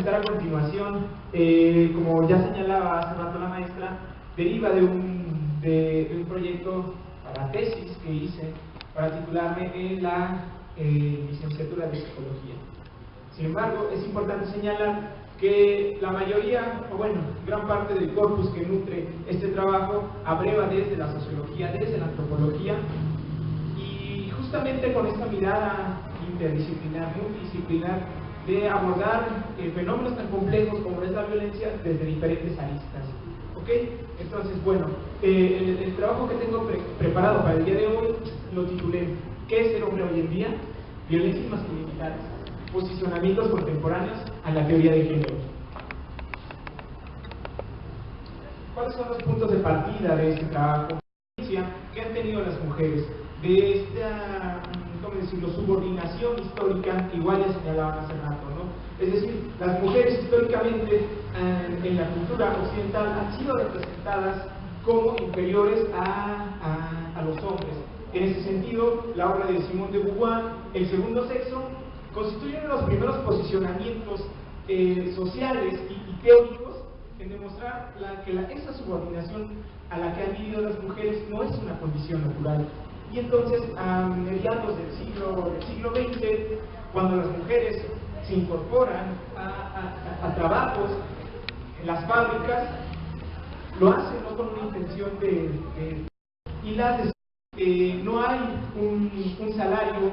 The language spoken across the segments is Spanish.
presentar a continuación, como ya señalaba hace rato la maestra, deriva de un proyecto para tesis que hice para titularme en la licenciatura de Psicología. Sin embargo, es importante señalar que la mayoría, o bueno, gran parte del corpus que nutre este trabajo abreva desde la sociología, desde la antropología, y justamente con esta mirada interdisciplinar, multidisciplinar, de abordar fenómenos tan complejos como es la violencia desde diferentes aristas. ¿Ok? Entonces, bueno, el trabajo que tengo preparado para el día de hoy lo titulé ¿Qué es el hombre hoy en día? Violencia y masculinidades, posicionamientos contemporáneos a la teoría de género. ¿Cuáles son los puntos de partida de este trabajo? ¿Qué han tenido las mujeres? De esta, ¿cómo decirlo?, subordinación histórica, igual ya señalaban hace rato, ¿no? Es decir, las mujeres históricamente en la cultura occidental han sido representadas como inferiores a los hombres. En ese sentido, la obra de Simone de Beauvoir, El segundo sexo, constituye uno de los primeros posicionamientos sociales y teóricos en demostrar esa subordinación a la que han vivido las mujeres no es una condición natural. Y entonces, a mediados del siglo XX, cuando las mujeres se incorporan a trabajos en las fábricas, lo hacen no con una intención y no hay un salario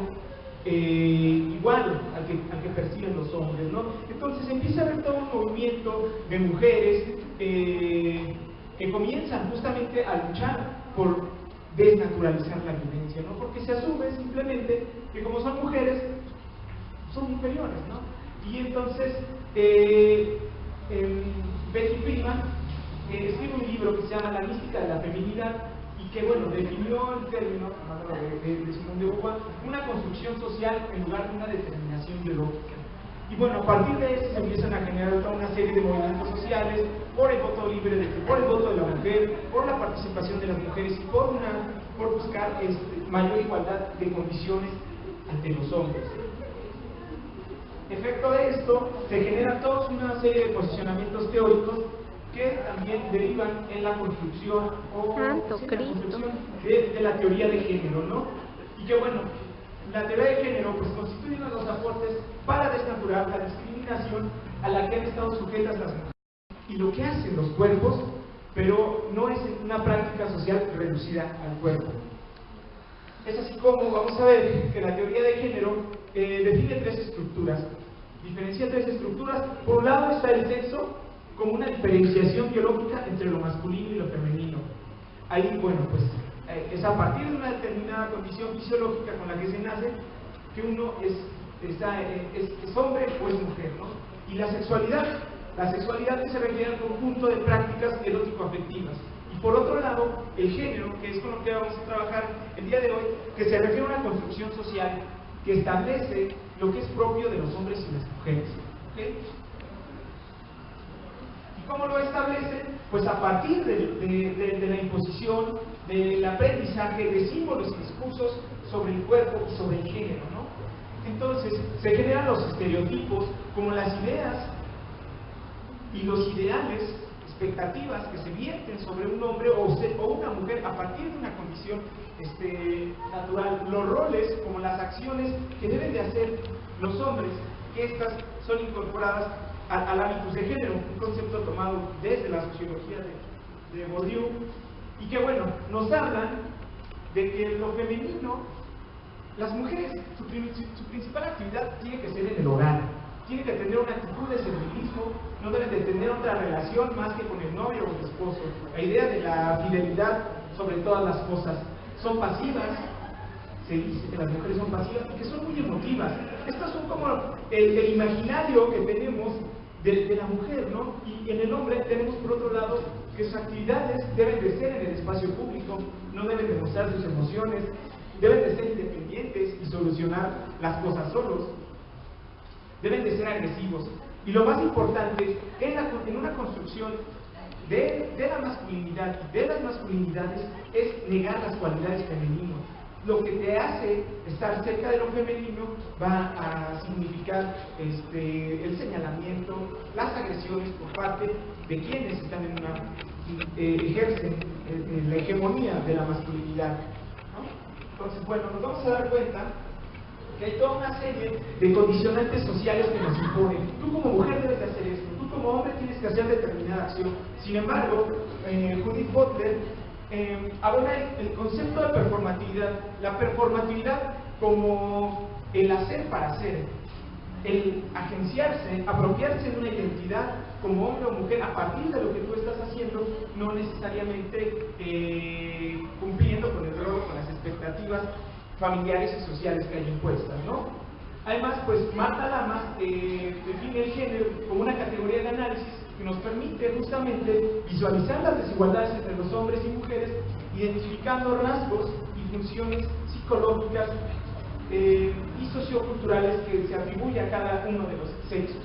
igual al que perciben los hombres, ¿no? Entonces empieza a haber todo un movimiento de mujeres que comienzan justamente a luchar por desnaturalizar la violencia, ¿no? Porque se asume simplemente que como son mujeres, son inferiores, ¿no? Y entonces Betty Friedman escribe un libro que se llama La mística de la feminidad y que, bueno, definió el término de Simone de Beauvoir, una construcción social en lugar de una determinación biológica. Y bueno, a partir de eso se empiezan a generar toda una serie de movimientos sociales por el voto libre, por el voto de la mujer, por la participación de las mujeres y por buscar mayor igualdad de condiciones ante los hombres. Efecto de esto, se genera toda una serie de posicionamientos teóricos que también derivan en la construcción de la teoría de género, ¿no? Y que bueno, la teoría de género pues constituye uno de los aportes para desnaturar la discriminación a la que han estado sujetas las mujeres y lo que hacen los cuerpos, pero no es una práctica social reducida al cuerpo. Es así como vamos a ver que la teoría de género define tres estructuras, diferencia tres estructuras. Por un lado está el sexo como una diferenciación biológica entre lo masculino y lo femenino. Ahí, bueno, pues es a partir de una determinada condición fisiológica con la que se nace que uno es hombre o es mujer, ¿no? Y la sexualidad que se refiere al conjunto de prácticas erótico-afectivas. Y por otro lado, el género, que es con lo que vamos a trabajar el día de hoy, que se refiere a una construcción social que establece lo que es propio de los hombres y las mujeres. ¿Okay? ¿Y cómo lo establece? Pues a partir de la imposición, del aprendizaje de símbolos y discursos sobre el cuerpo y sobre el género, ¿no? Entonces, se generan los estereotipos como las ideas y los ideales, expectativas que se vierten sobre un hombre o una mujer a partir de una condición natural, los roles como las acciones que deben de hacer los hombres, que estas son incorporadas al hábitus de género, un concepto tomado desde la sociología de Bourdieu, y que bueno, nos hablan de que lo femenino, las mujeres, su principal actividad tiene que ser en el hogar, tienen que tener una actitud de servilismo, no deben de tener otra relación más que con el novio o el esposo. La idea de la fidelidad sobre todas las cosas. Son pasivas, se dice que las mujeres son pasivas y que son muy emotivas. Estos son como el imaginario que tenemos de la mujer, ¿no? Y en el hombre tenemos por otro lado que sus actividades deben de ser en el espacio público, no deben de mostrar sus emociones, deben de ser independientes y solucionar las cosas solos. Deben de ser agresivos. Y lo más importante, en una construcción de la masculinidad y de las masculinidades, es negar las cualidades femeninas. lo que te hace estar cerca de lo femenino va a significar el señalamiento, las agresiones por parte de quienes están en una ejercen la hegemonía de la masculinidad, ¿no? Entonces, bueno, nos vamos a dar cuenta que hay toda una serie de condicionantes sociales que nos imponen. Tú como mujer debes de hacer esto, tú como hombre tienes que hacer determinada acción. Sin embargo, Judith Butler aborda el concepto de performatividad, la performatividad como el hacer para hacer, el agenciarse, apropiarse de una identidad como hombre o mujer a partir de lo que tú estás haciendo, no necesariamente cumpliendo con el rol, con las expectativas familiares y sociales que hay impuestas, ¿no? Además, pues Marta Lamas define el género como una categoría de análisis que nos permite justamente visualizar las desigualdades entre los hombres y mujeres, identificando rasgos y funciones psicológicas y socioculturales que se atribuye a cada uno de los sexos,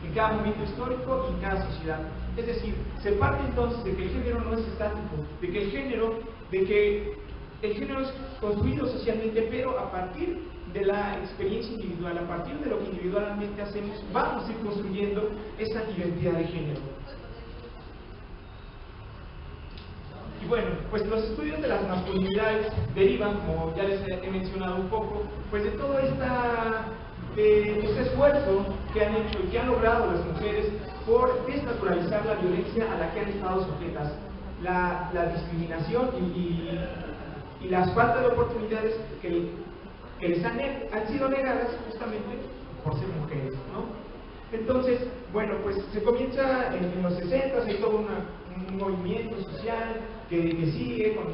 en cada momento histórico y en cada sociedad. Es decir, se parte entonces de que el género no es estático, de que el género es construido socialmente, pero a partir de la experiencia individual, a partir de lo que individualmente hacemos, vamos a ir construyendo esa identidad de género. Y bueno, pues los estudios de las masculinidades derivan, como ya les he mencionado un poco, pues de todo este esfuerzo que han hecho y que han logrado las mujeres por desnaturalizar la violencia a la que han estado sujetas, la discriminación y las faltas de oportunidades que les han sido negadas justamente por ser mujeres, ¿no? Entonces, bueno, pues se comienza en los 60, hay todo un movimiento social que sigue con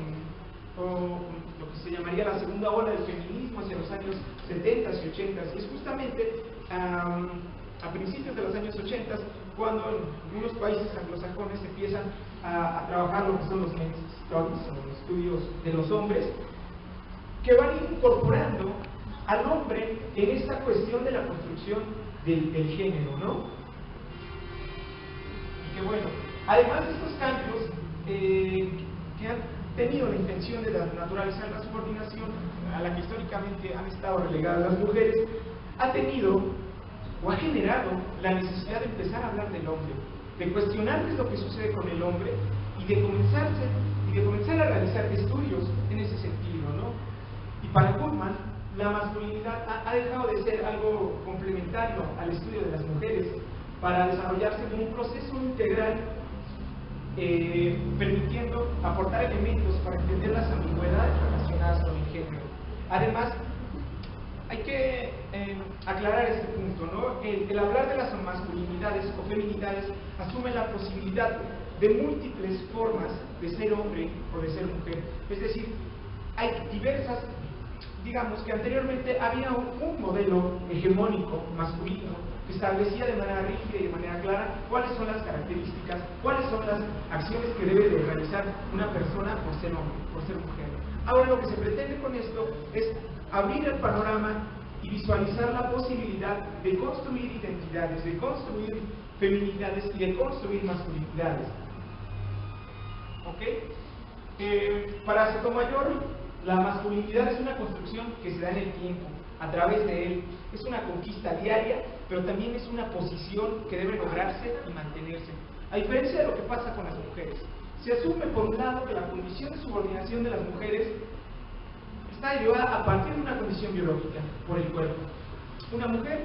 lo que se llamaría la segunda ola del feminismo hacia los años 70 y 80, y es justamente a principios de los años 80 cuando en algunos países anglosajones empiezan a trabajar lo que son los men's studies, o los estudios de los hombres, que van incorporando al hombre en esta cuestión de la construcción del género, ¿no? Y que bueno, además de estos cambios que han tenido la intención de naturalizar la subordinación a la que históricamente han estado relegadas las mujeres, ha tenido o ha generado la necesidad de empezar a hablar del hombre, de cuestionar qué es lo que sucede con el hombre y de comenzar a realizar estudios en ese sentido, ¿no? Y para Goodman, la masculinidad ha dejado de ser algo complementario al estudio de las mujeres para desarrollarse como un proceso integral, permitiendo aportar elementos para entender las ambigüedades relacionadas con el género. Además, hay que aclarar este punto, ¿no? El hablar de las masculinidades o feminidades asume la posibilidad de múltiples formas de ser hombre o de ser mujer. Es decir, hay diversas, digamos que anteriormente había un modelo hegemónico masculino que establecía de manera rígida y de manera clara cuáles son las características, cuáles son las acciones que debe de realizar una persona por ser hombre, por ser mujer. Ahora lo que se pretende con esto es abrir el panorama y visualizar la posibilidad de construir identidades, de construir feminidades y de construir masculinidades. ¿Ok? Para Sotomayor, la masculinidad es una construcción que se da en el tiempo, a través de él. Es una conquista diaria, pero también es una posición que debe lograrse y mantenerse. A diferencia de lo que pasa con las mujeres, se asume por un lado que la condición de subordinación de las mujeres está derivada a partir de una condición biológica, por el cuerpo. Una mujer,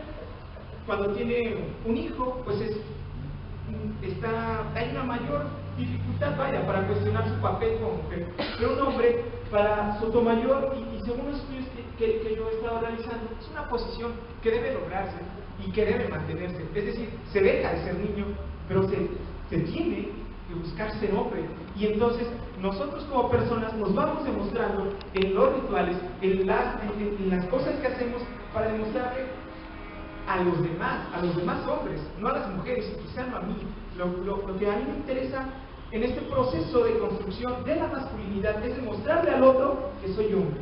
cuando tiene un hijo, pues hay una mayor dificultad, para cuestionar su papel como mujer. Pero un hombre, para Sotomayor, y según los estudios que yo he estado realizando, es una posición que debe lograrse y que debe mantenerse. Es decir, se deja de ser niño, pero se tiene que buscar ser hombre. Y entonces nosotros como personas nos vamos demostrando en los rituales, en las cosas que hacemos para demostrarle a los demás hombres, no a las mujeres, y quizá no a mí. Lo que a mí me interesa en este proceso de construcción de la masculinidad es demostrarle al otro que soy hombre.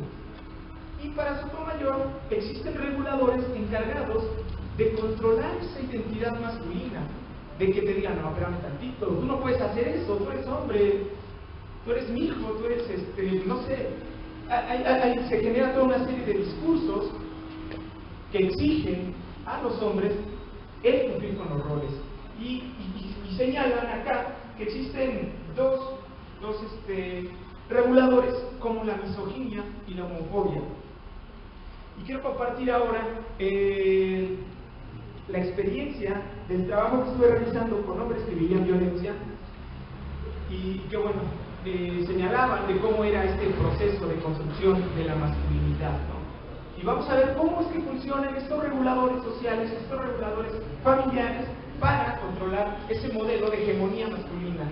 Y para Sotomayor existen reguladores encargados de controlar esa identidad masculina, de que te digan, no, espérame tantito, tú no puedes hacer eso, tú eres hombre, tú eres mi hijo, tú eres, no sé, se genera toda una serie de discursos que exigen a los hombres el cumplir con los roles. Y señalan acá que existen dos reguladores, como la misoginia y la homofobia. Y quiero compartir ahora la experiencia del trabajo que estuve realizando con hombres que vivían violencia y que, bueno, señalaban de cómo era este proceso de construcción de la masculinidad, ¿no? Y vamos a ver cómo es que funcionan estos reguladores sociales, estos reguladores familiares para controlar ese modelo de hegemonía masculina.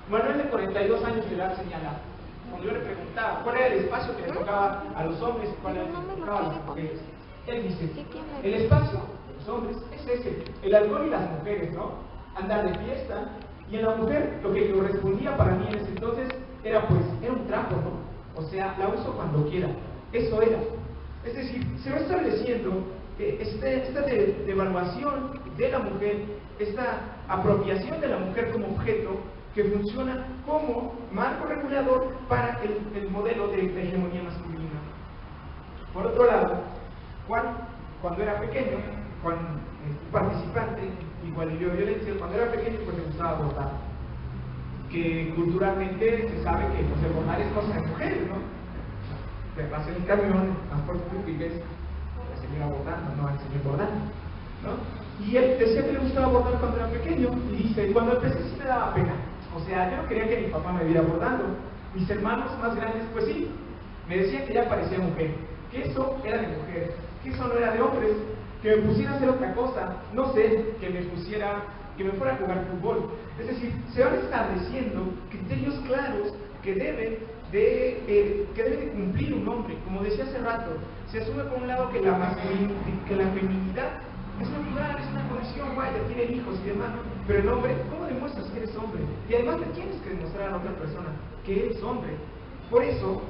Manuel, de 42 años de edad, señala, cuando yo le preguntaba cuál era el espacio que le tocaba a los hombres y cuál era el que le tocaba a las mujeres, él dice, el espacio de los hombres es ese, el alcohol y las mujeres, ¿no? Andar de fiesta, y en la mujer lo que correspondía para mí en ese entonces era un trapo, ¿no? O sea, la uso cuando quiera, eso era. Es decir, se va estableciendo esta devaluación de la mujer, esta apropiación de la mujer como objeto que funciona como marco regulador para el modelo de hegemonía masculina. Por otro lado, Juan, cuando era pequeño, Juan, participante, igual vivió violencia, cuando era pequeño pues le gustaba bordar, que culturalmente se sabe que el bordar es cosa de mujeres, ¿no? Te pasas en el camión, en transporte público y ves a la señora bordando, no al señor bordando, ¿no? Y él decía que le gustaba bordar cuando era pequeño, y dice, cuando empecé sí me daba pena, o sea, yo no quería que mi papá me viera bordando. Mis hermanos más grandes, pues sí, me decían que ya parecía mujer, que eso era de mujer, que eso no era de hombres, que me pusiera a hacer otra cosa, no sé, que me fuera a jugar fútbol. Es decir, se van estableciendo criterios claros que debe de cumplir un hombre. Como decía hace rato, se asume por un lado que la feminidad es natural, es una condición, vaya, tienen hijos y demás, pero el hombre, ¿cómo demuestras que eres hombre? Y además le tienes que demostrar a la otra persona que eres hombre. Por eso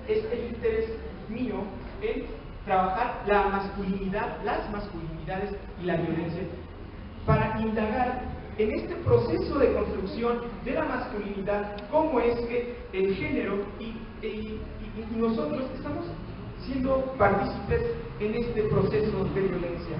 es el interés mío en trabajar la masculinidad, las masculinidades y la violencia, para indagar en este proceso de construcción de la masculinidad, cómo es que el género y nosotros estamos siendo partícipes en este proceso de violencia.